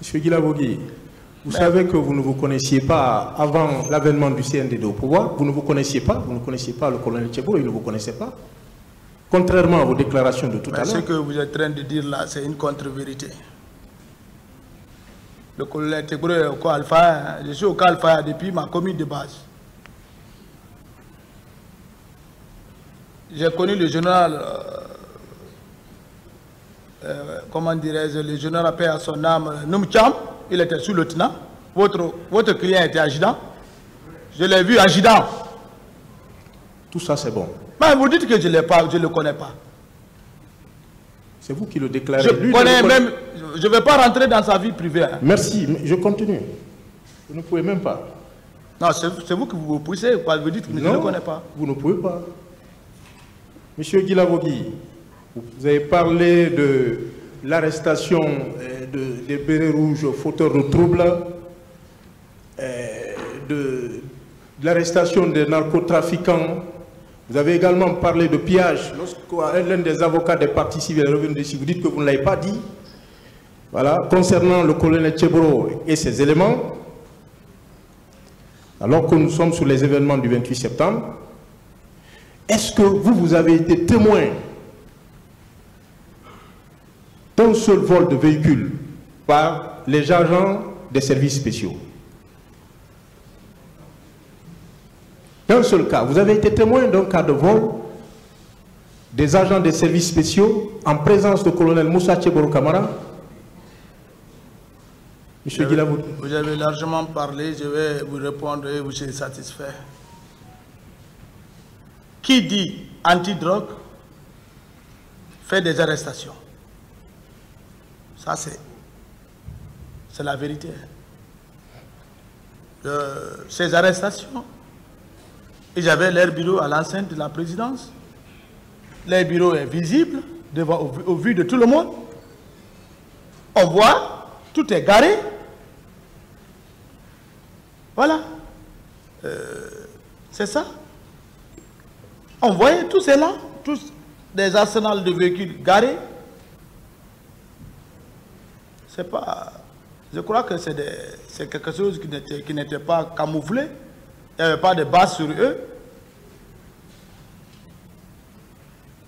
Monsieur Guilavogui, vous savez que vous ne vous connaissiez pas avant l'avènement du CNDD au pouvoir. Vous ne connaissiez pas le colonel Tcheboro, il ne vous connaissait pas. Contrairement à vos déclarations de tout à l'heure. Ce que vous êtes en train de dire là, c'est une contre-vérité. Le colonel Tcheboro est au cas Alpha, je suis au cas Alpha depuis ma commune de base. J'ai connu le général, comment dirais-je, le général paix à son âme, Noumcham, il était sous-lieutenant. Votre client était adjudant. Je l'ai vu adjudant. Tout ça, c'est bon. Mais vous dites que je ne le connais pas. C'est vous qui le déclarez. Je ne vais pas rentrer dans sa vie privée. Hein. Merci, mais je continue. Vous ne pouvez même pas. Non, c'est vous qui vous poussez, vous dites que je ne le connais pas. Vous ne pouvez pas. Monsieur Guilavogui, vous avez parlé de l'arrestation des bérets rouges fauteurs de troubles, de l'arrestation des narcotrafiquants. Vous avez également parlé de pillage. Lorsque l'un des avocats des partis civils est revenu dessus, vous dites que vous ne l'avez pas dit. Voilà, concernant le colonel Tcheboro et ses éléments, alors que nous sommes sur les événements du 28 septembre, est-ce que vous avez été témoin d'un seul vol de véhicule par les agents des services spéciaux? D'un seul cas, vous avez été témoin d'un cas de vol des agents des services spéciaux en présence du colonel Moussa Tcheboro Kamara? Monsieur Guilavogui. Vous avez largement parlé, je vais vous répondre et vous serez satisfait. Qui dit anti-drogue fait des arrestations. Ça, c'est la vérité. Ces arrestations, ils avaient leur bureau à l'enceinte de la présidence. Leur bureau est visible au vu de tout le monde. On voit, tout est garé. Voilà. C'est ça. On voyait tout cela, tous des arsenals de véhicules garés. C'est pas... Je crois que c'est quelque chose qui n'était pas camouflé. Il n'y avait pas de base sur eux.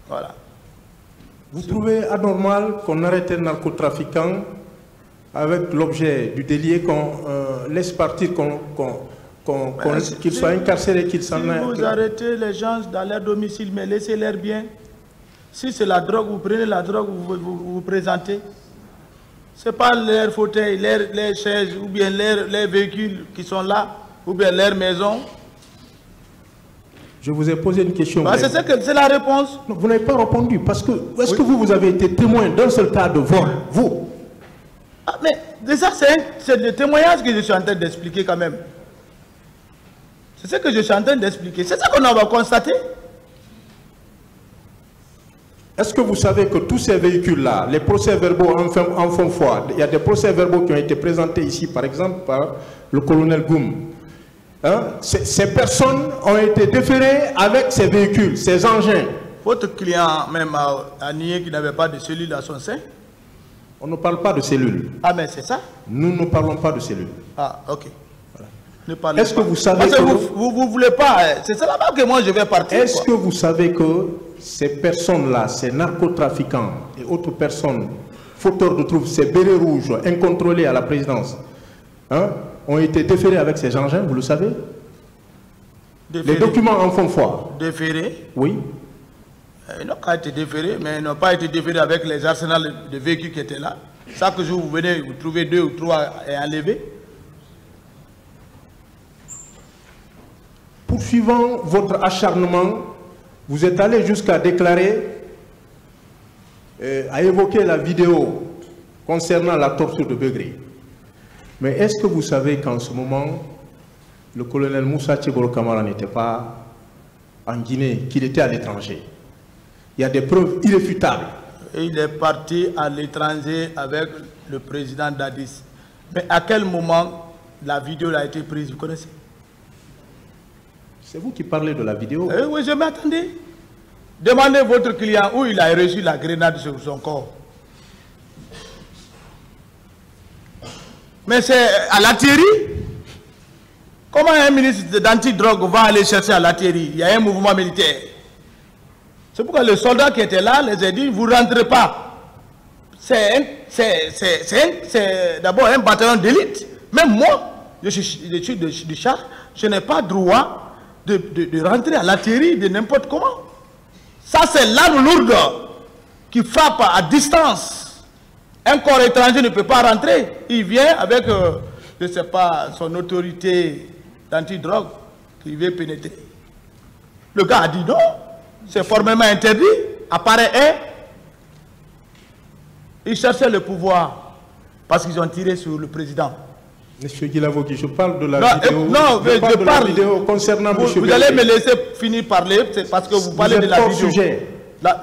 Voilà. Vous trouvez anormal qu'on arrête un narcotrafiquant avec l'objet du délit qu'on laisse partir, qu'il soit incarcéré, qu'il s'en aille? Si vous arrêtez les gens dans leur domicile, mais laissez-leur bien. Si c'est la drogue, vous prenez la drogue, vous présentez. Ce n'est pas leurs fauteuils, les chaises, ou bien les véhicules qui sont là, ou bien leurs maisons. Je vous ai posé une question. C'est la réponse. Non, vous n'avez pas répondu, parce que est-ce que vous avez été témoin d'un seul cas de vol, vous? Ah, mais déjà, c'est le témoignage que je suis en train d'expliquer quand même. C'est ce que je suis en train d'expliquer. C'est ça qu'on va constater. Est-ce que vous savez que tous ces véhicules-là, les procès-verbaux en font foi? Il y a des procès-verbaux qui ont été présentés ici, par exemple, par le colonel Goum. Hein? Ces personnes ont été déférées avec ces véhicules, ces engins. Votre client même a nié qu'il n'avait pas de cellules à son sein? On ne parle pas de cellules. Ah, mais c'est ça? Nous ne parlons pas de cellules. Ah, ok. Voilà. Est-ce que vous savez que... Vous voulez pas... C'est là-bas que moi je vais partir. Est-ce que vous savez que ces personnes-là, ces narcotrafiquants et autres personnes fauteurs de troubles, ces bérets rouges incontrôlés à la présidence, hein, ont été déférés avec ces engins, vous le savez? Déférés. Les documents en font foi. Déférés? Oui. Ils n'ont pas été déférés, mais ils n'ont pas été déférés avec les arsenals de véhicules qui étaient là. Chaque jour, vous venez, vous trouvez 2 ou 3 et enlevés. Poursuivant votre acharnement, vous êtes allé jusqu'à déclarer, à évoquer la vidéo concernant la torture de Begré. Mais est-ce que vous savez qu'en ce moment, le colonel Moussa Tcheboro Kamara n'était pas en Guinée, qu'il était à l'étranger? Il y a des preuves irréfutables. Et il est parti à l'étranger avec le président d'Addis. Mais à quel moment la vidéo a été prise, vous connaissez? C'est vous qui parlez de la vidéo? Oui, je m'attendais. Demandez votre client où il a reçu la grenade sur son corps. Mais c'est à l'Attiérie. Comment un ministre d'anti-drogue va aller chercher à l'Attiérie? Il y a un mouvement militaire. C'est pourquoi les soldats qui étaient là les ont dit, vous ne rentrez pas. C'est d'abord un bataillon d'élite. Même moi, je suis de char, je n'ai pas droit de rentrer à l'Attiérie de n'importe comment. Ça, c'est l'arme lourde qui frappe à distance. Un corps étranger ne peut pas rentrer. Il vient avec, je ne sais pas, son autorité d'anti-drogue qui veut pénétrer. Le gars a dit non, c'est formellement interdit. Apparaît un. Ils cherchaient le pouvoir parce qu'ils ont tiré sur le président. Monsieur Guilavogui, je parle de la vidéo. Non, je parle de la vidéo concernant vous, vous allez me laisser finir parler, c'est parce que vous parlez de la vidéo. Sujet.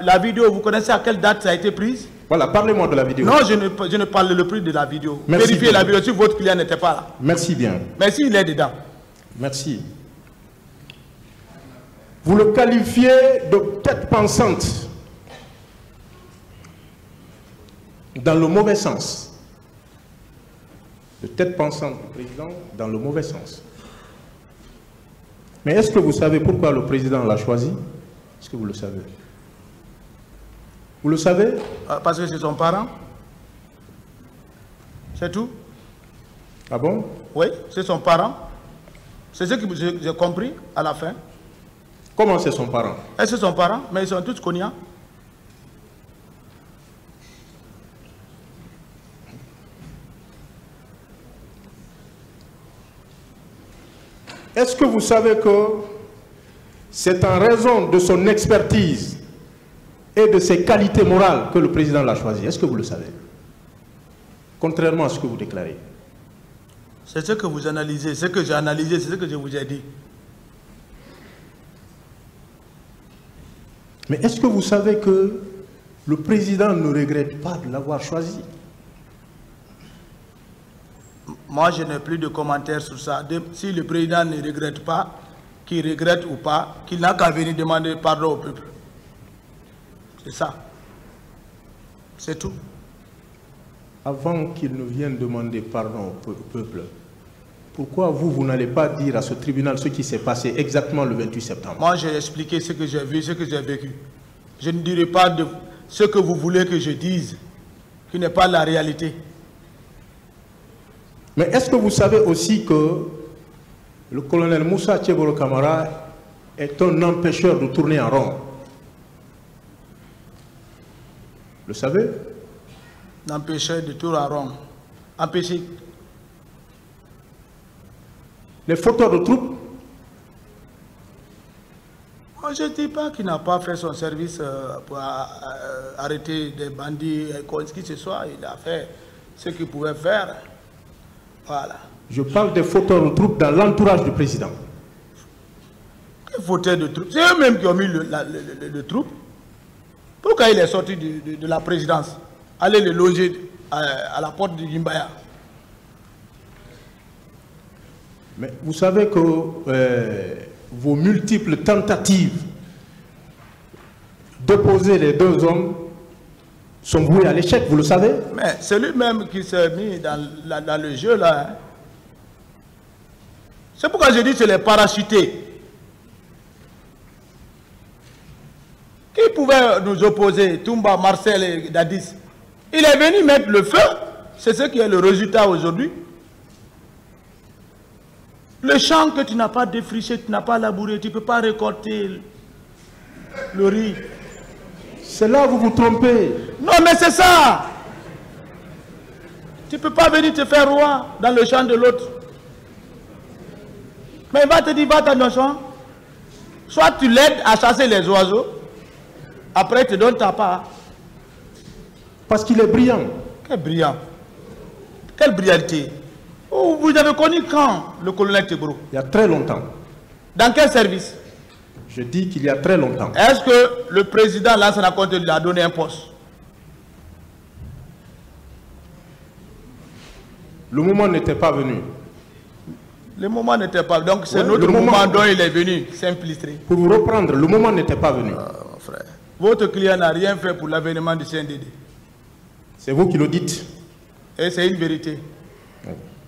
La vidéo, vous connaissez à quelle date ça a été prise? Voilà, parlez-moi de la vidéo. Non, je ne parle le prix de la vidéo. Merci. Vérifiez la vidéo si votre client n'était pas là. Merci bien. Merci, il est dedans. Merci. Vous le qualifiez de tête pensante. Dans le mauvais sens. De tête pensante du président dans le mauvais sens. Mais est-ce que vous savez pourquoi le président l'a choisi? Est-ce que vous le savez? Vous le savez? Parce que c'est son parent. C'est tout. Ah bon? Oui, c'est son parent. C'est ce que j'ai compris à la fin. Comment c'est son parent? C'est son parent, mais ils sont tous connus. Est-ce que vous savez que c'est en raison de son expertise et de ses qualités morales que le président l'a choisi? Est-ce que vous le savez? Contrairement à ce que vous déclarez. C'est ce que vous analysez, ce que j'ai analysé, c'est ce que je vous ai dit. Mais est-ce que vous savez que le président ne regrette pas de l'avoir choisi? Moi, je n'ai plus de commentaires sur ça. Si le président ne regrette pas, qu'il regrette ou pas, qu'il n'a qu'à venir demander pardon au peuple. C'est ça. C'est tout. Avant qu'il ne vienne demander pardon au peuple, pourquoi vous n'allez pas dire à ce tribunal ce qui s'est passé exactement le 28 septembre? Moi, j'ai expliqué ce que j'ai vu, ce que j'ai vécu. Je ne dirai pas de ce que vous voulez que je dise, qui n'est pas la réalité. Mais est-ce que vous savez aussi que le colonel Moussa Tchebolo Camara est un empêcheur de tourner en rond? Le savez? Empêcheur de tourner en rond. Empêcher. Les fauteurs de troupes? Moi, je ne dis pas qu'il n'a pas fait son service pour arrêter des bandits, ce qui ce soit. Il a fait ce qu'il pouvait faire. Voilà. Je parle des fauteurs de troupes dans l'entourage du président. Quels fauteurs de troupes? C'est eux-mêmes qui ont mis le troupe. Pourquoi il est sorti de la présidence? Aller le loger à la porte de Yimbaya. Mais vous savez que vos multiples tentatives d'opposer les deux hommes sont voués à l'échec, vous le savez? Mais c'est lui-même qui s'est mis dans le jeu là. Hein. C'est pourquoi je dis que c'est les parachutés. Qui pouvait nous opposer? Toumba, Marcel et Dadis. Il est venu mettre le feu. C'est ce qui est le résultat aujourd'hui. Le champ que tu n'as pas défriché, tu n'as pas labouré, tu ne peux pas récolter le riz. C'est là où vous vous trompez. Non, mais c'est ça. Tu ne peux pas venir te faire roi dans le champ de l'autre. Mais il va te dire, va dans ton champ. Soit tu l'aides à chasser les oiseaux, après il te donne ta part. Parce qu'il est brillant. Quel brillant. Quelle brillantité. Oh, vous avez connu quand le colonel Teboro? Il y a très longtemps. Dans quel service? Je dis qu'il y a très longtemps. Est-ce que le président Lansana Conté lui a donné un poste? Le moment n'était pas venu. Le moment n'était pas venu. Donc c'est notre moment dont il est venu s'infiltrer. Pour vous reprendre, le moment n'était pas venu. Mon frère. Votre client n'a rien fait pour l'avènement du CNDD. C'est vous qui le dites. Et c'est une vérité. Oui.